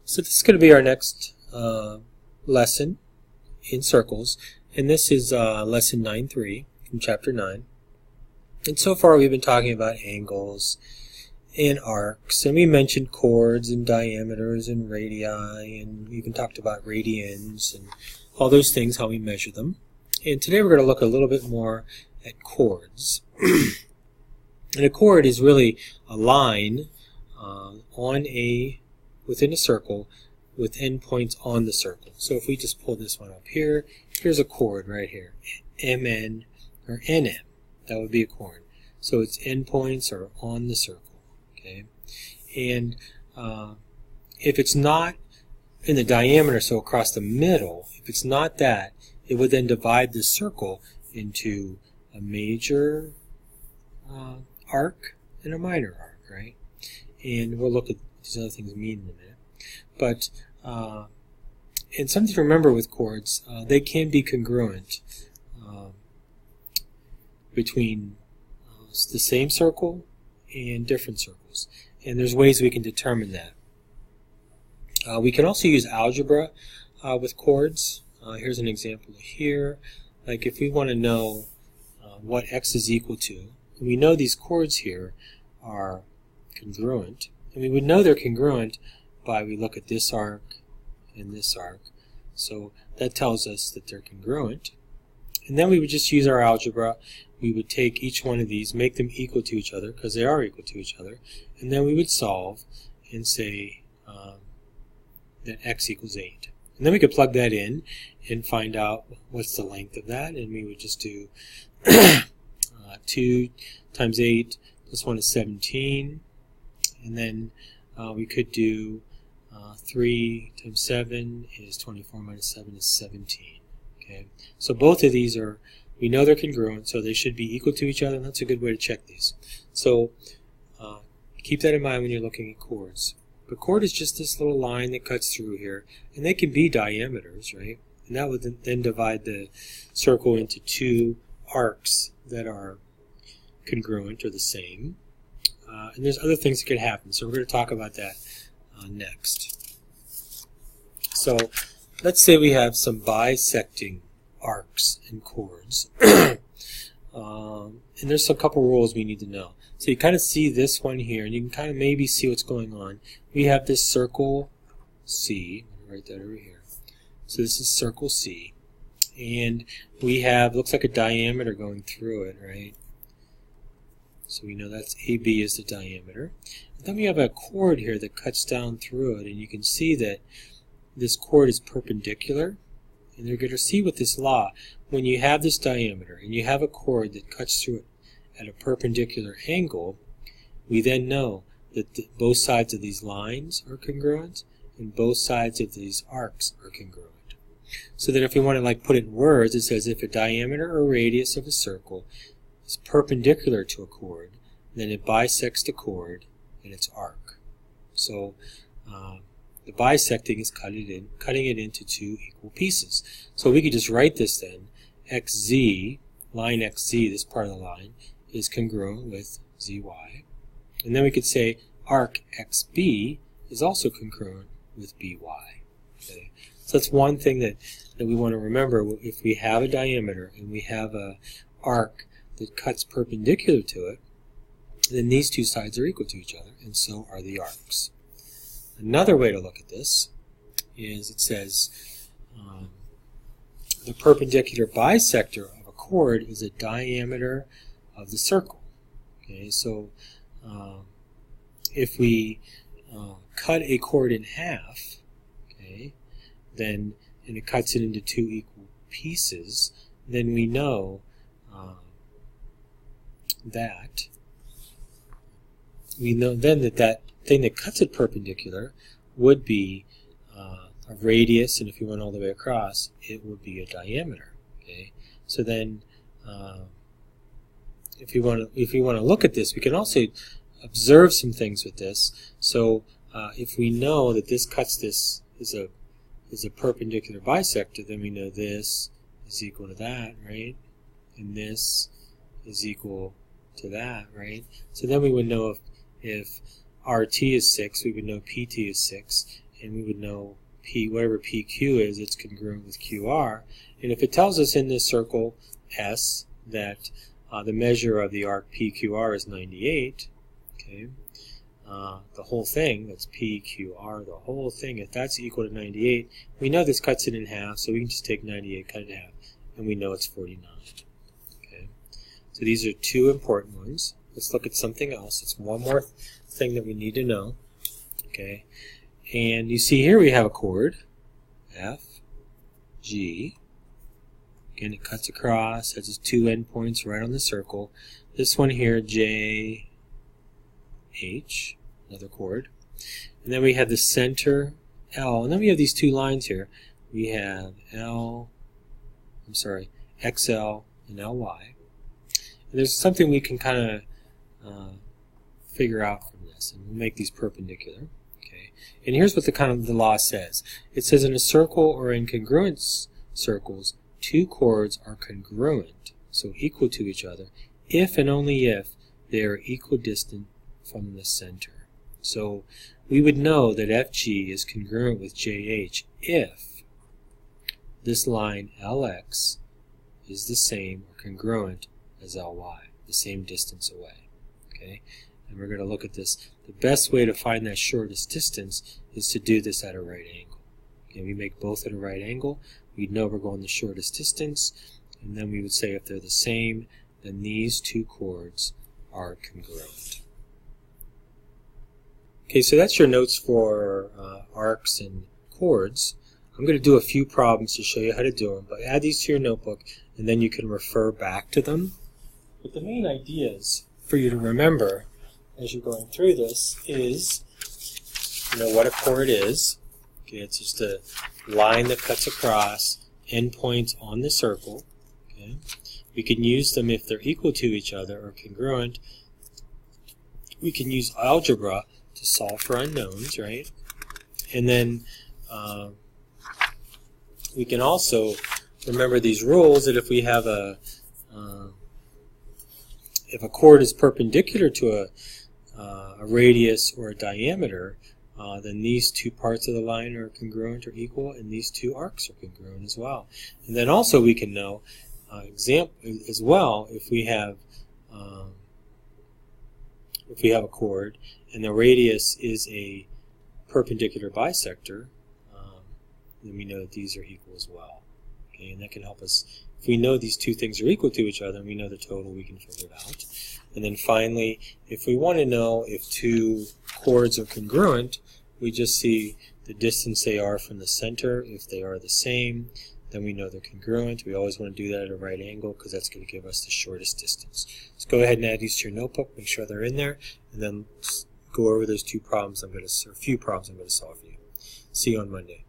So this is going to be our next lesson in circles, and this is lesson 9.3 from chapter 9. And so far we've been talking about angles and arcs, and we mentioned chords and diameters and radii, and we even talked about radians and all those things, how we measure them. And today we're going to look a little bit more at chords. And a chord is really a line within a circle with endpoints on the circle. So if we just pull this one up here, here's a chord right here, MN or NM. That would be a chord. So its endpoints are on the circle. Okay, and if it's not in the diameter, so across the middle, if it's not that, it would then divide the circle into a major arc and a minor arc, right? And we'll look at these other things mean in a minute. But and something to remember with chords, they can be congruent between the same circle and different circles. And there's ways we can determine that. We can also use algebra with chords. Here's an example here. Like if we want to know what x is equal to, and we know these chords here are congruent, and we would know they're congruent by we look at this arc and this arc. So that tells us that they're congruent. And then we would just use our algebra. We would take each one of these, make them equal to each other, because they are equal to each other, and then we would solve and say that x equals 8. And then we could plug that in and find out what's the length of that, and we would just do 2 times 8 plus 1 is 17, and then we could do 3 times 7 is 24 minus 7 is 17. Okay, so both of these are, we know they're congruent, so they should be equal to each other, and that's a good way to check these. So keep that in mind when you're looking at chords. But chord is just this little line that cuts through here, and they can be diameters, right? And that would then divide the circle into two arcs that are congruent or the same. And there's other things that could happen, so we're going to talk about that next. So let's say we have some bisecting arcs and chords. And there's a couple rules we need to know. So you kind of see this one here, and you can kind of maybe see what's going on. We have this circle C. Let me write that over here. So this is circle C. And we have, looks like a diameter going through it, right? So we know that's AB is the diameter. And then we have a chord here that cuts down through it, and you can see that this chord is perpendicular. And you're going to see with this law, when you have this diameter and you have a chord that cuts through it at a perpendicular angle, we then know that both sides of these lines are congruent and both sides of these arcs are congruent. So that if we want to put it in words, it says if a diameter or radius of a circle is perpendicular to a chord, then it bisects the chord and its arc. So the bisecting is cutting it into two equal pieces. So we could just write this then, xz, line xz, this part of the line, is congruent with zy. And then we could say arc xb is also congruent with by. Okay? So that's one thing that we want to remember. If we have a diameter and we have a arc that cuts perpendicular to it, then these two sides are equal to each other, and so are the arcs. Another way to look at this is it says the perpendicular bisector of a chord is a diameter of the circle. Okay, so if we cut a chord in half, okay, then and it cuts it into two equal pieces, then we know that that thing that cuts it perpendicular would be a radius, and if you went all the way across, it would be a diameter. Okay, so then if you want to look at this, we can also observe some things with this. So if we know that this cuts this is a perpendicular bisector, then we know this is equal to that, right? And this is equal to that, right? So then we would know if RT is 6, we would know PT is 6. and we would know P, whatever PQ is, it's congruent with QR. And if it tells us in this circle S that the measure of the arc PQR is 98, okay, the whole thing, that's PQR, the whole thing, if that's equal to 98, we know this cuts it in half, so we can just take 98, cut it in half, and we know it's 49. Okay, so these are two important ones. Let's look at something else. It's one more thing that we need to know. Okay, and you see here we have a chord, F, G. Again, it cuts across, has its two endpoints right on the circle. This one here, J, H, another chord. And then we have the center, L, and then we have these two lines here. We have XL and LY. And there's something we can kind of figure out from this, and we'll make these perpendicular. And here's what the law says. It says in a circle or in congruent circles, two chords are congruent, so equal to each other, if and only if they are equidistant from the center. So we would know that FG is congruent with JH if this line LX is the same or congruent as LY, the same distance away. Okay? And we're going to look at this. The best way to find that shortest distance is to do this at a right angle. Okay, we make both at a right angle. We'd know we're going the shortest distance, and then we would say if they're the same, then these two chords are congruent. Okay, so that's your notes for arcs and chords. I'm going to do a few problems to show you how to do them, but add these to your notebook, and then you can refer back to them. But the main ideas for you to remember as you're going through this is, what a chord is. Okay, it's just a line that cuts across endpoints on the circle. Okay, we can use them if they're equal to each other or congruent. We can use algebra to solve for unknowns, right? And then we can also remember these rules that if we have if a chord is perpendicular to a radius or a diameter, then these two parts of the line are congruent or equal, and these two arcs are congruent as well. And then also we can know as well if we have a chord and the radius is a perpendicular bisector, then we know that these are equal as well. Okay, and that can help us. If we know these two things are equal to each other and we know the total, we can figure it out. And then finally, if we want to know if two chords are congruent, we just see the distance they are from the center. If they are the same, then we know they're congruent. We always want to do that at a right angle because that's going to give us the shortest distance. So go ahead and add these to your notebook, make sure they're in there, and then go over those two problems or a few problems I'm going to solve for you. See you on Monday.